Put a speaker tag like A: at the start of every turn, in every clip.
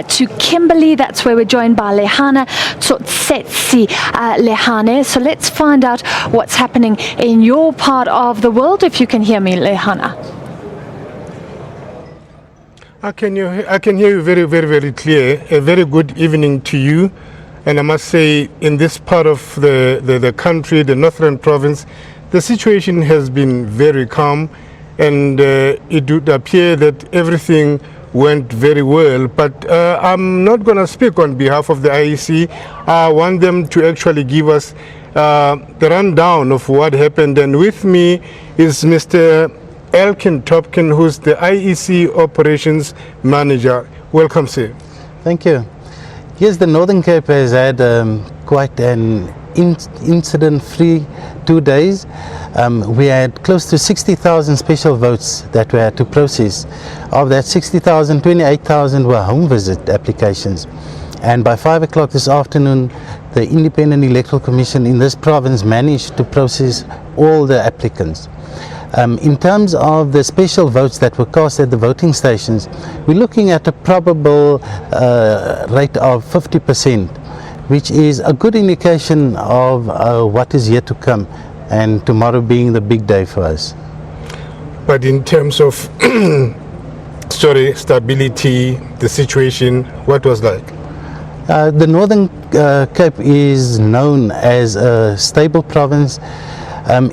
A: to Kimberly. That's where we're joined by Lehana Tsotsetsi Lehane. So let's find out what's happening in your part of the world, if you can hear me, Lehana.
B: I can hear you very, very, very clear. A very good evening to you. And I must say, in this part of the country, the northern province, the situation has been very calm, and it would appear that everything went very well. But I'm not going to speak on behalf of the IEC. I want them to actually give us the rundown of what happened. And with me is Mr. Elkin Topkin, who's the IEC Operations Manager. Welcome, sir.
C: Thank you. Yes, the Northern Cape has had quite an incident-free 2 days. We had close to 60,000 special votes that we had to process. Of that 60,000, 28,000 were home visit applications. And by 5 o'clock this afternoon, the Independent Electoral Commission in this province managed to process all the applicants. In terms of the special votes that were cast at the voting stations, we're looking at a probable rate of 50%, which is a good indication of what is yet to come, and tomorrow being the big day for us.
B: But in terms of stability, the situation, what was like?
C: The Northern Cape is known as a stable province.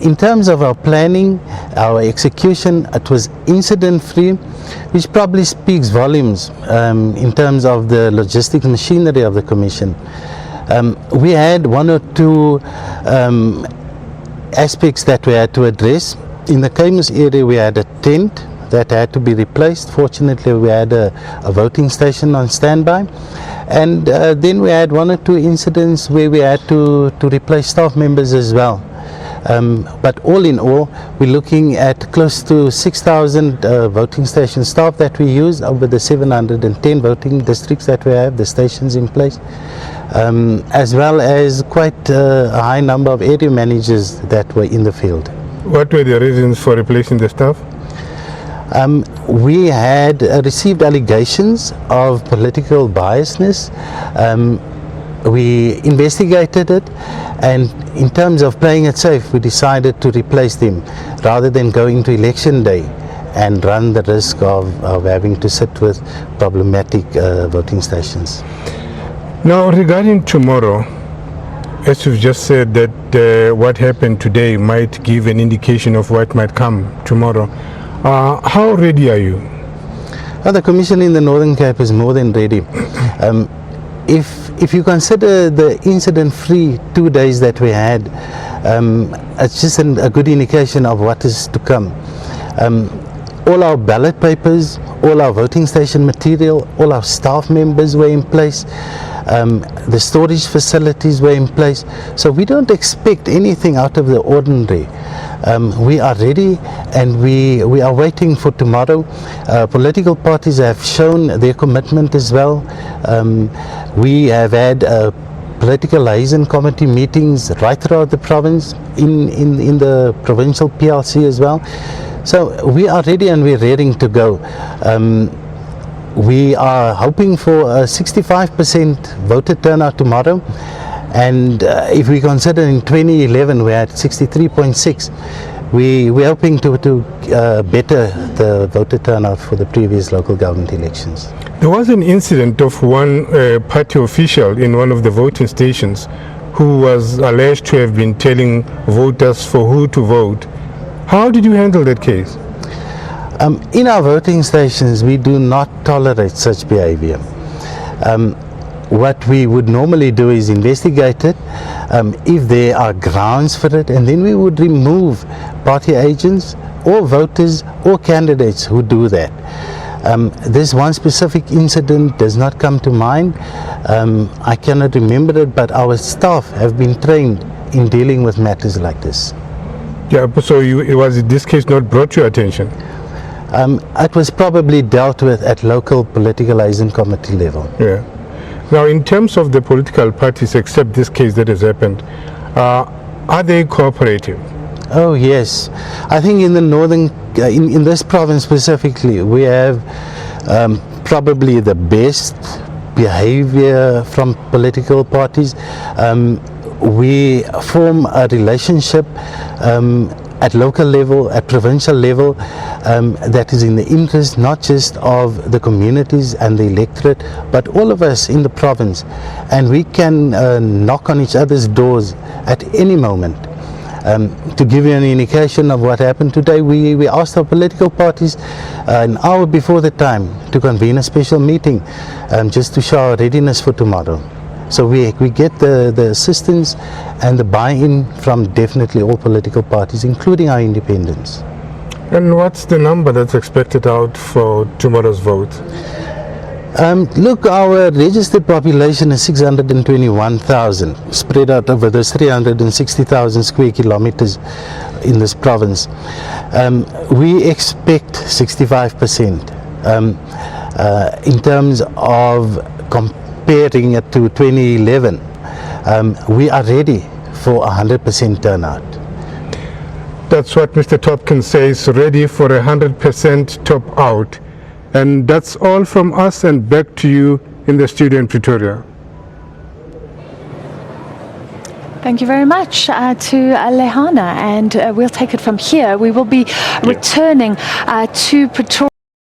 C: In terms of our planning, our execution, it was incident-free, which probably speaks volumes in terms of the logistic machinery of the Commission. We had one or two aspects that we had to address. In the Camus area, we had a tent that had to be replaced. Fortunately, we had a voting station on standby. And then we had one or two incidents where we had to replace staff members as well. But all in all, we're looking at close to 6,000 voting station staff that we use over the 710 voting districts that we have, the stations in place, as well as quite a high number of area managers that were in the field.
B: What were the reasons for replacing the staff?
C: We had received allegations of political biasness. We investigated it, and in terms of playing it safe, we decided to replace them rather than go into election day and run the risk of having to sit with problematic voting stations.
B: Now, regarding tomorrow, as you've just said that what happened today might give an indication of what might come tomorrow, how ready are you?
C: Well, the Commission in the Northern Cape is more than ready. If you consider the incident-free 2 days that we had, it's just a good indication of what is to come. All our ballot papers, all our voting station material, all our staff members were in place. The storage facilities were in place. So we don't expect anything out of the ordinary. We are ready, and we are waiting for tomorrow. Political parties have shown their commitment as well. We have had political liaison committee meetings right throughout the province, in the provincial PLC as well. So we are ready, and we're raring to go. We are hoping for a 65% voter turnout tomorrow. And if we consider in 2011 we had 63.6, we're hoping to better the voter turnout for the previous local government elections.
B: There was an incident of one party official in one of the voting stations who was alleged to have been telling voters for who to vote. How did you handle that case?
C: In our voting stations, we do not tolerate such behavior. What we would normally do is investigate it, if there are grounds for it, and then we would remove party agents or voters or candidates who do that. This one specific incident does not come to mind. I cannot remember it, but our staff have been trained in dealing with matters like this.
B: Yeah, so was this case not brought to your attention?
C: It was probably dealt with at local political liaison committee level.
B: Yeah. Now, in terms of the political parties, except this case that has happened, are they cooperative?
C: Oh yes, I think in the northern, in this province specifically, we have probably the best behavior from political parties. We form a relationship at local level, at provincial level, that is in the interest not just of the communities and the electorate, but all of us in the province. And we can knock on each other's doors at any moment. To give you an indication of what happened today, we asked our political parties an hour before the time to convene a special meeting just to show our readiness for tomorrow. So we get the assistance and the buy-in from definitely all political parties, including our independents.
B: And what's the number that's expected out for tomorrow's vote?
C: Look, our registered population is 621,000, spread out over those 360,000 square kilometers in this province. We expect 65%. In terms of comparing it to 2011, we are ready for 100% turnout.
B: That's what Mr. Topkin says, ready for 100% top out. And that's all from us, and back to you in the studio in Pretoria.
A: Thank you very much to Lehana, and we'll take it from here. We will be returning to Pretoria.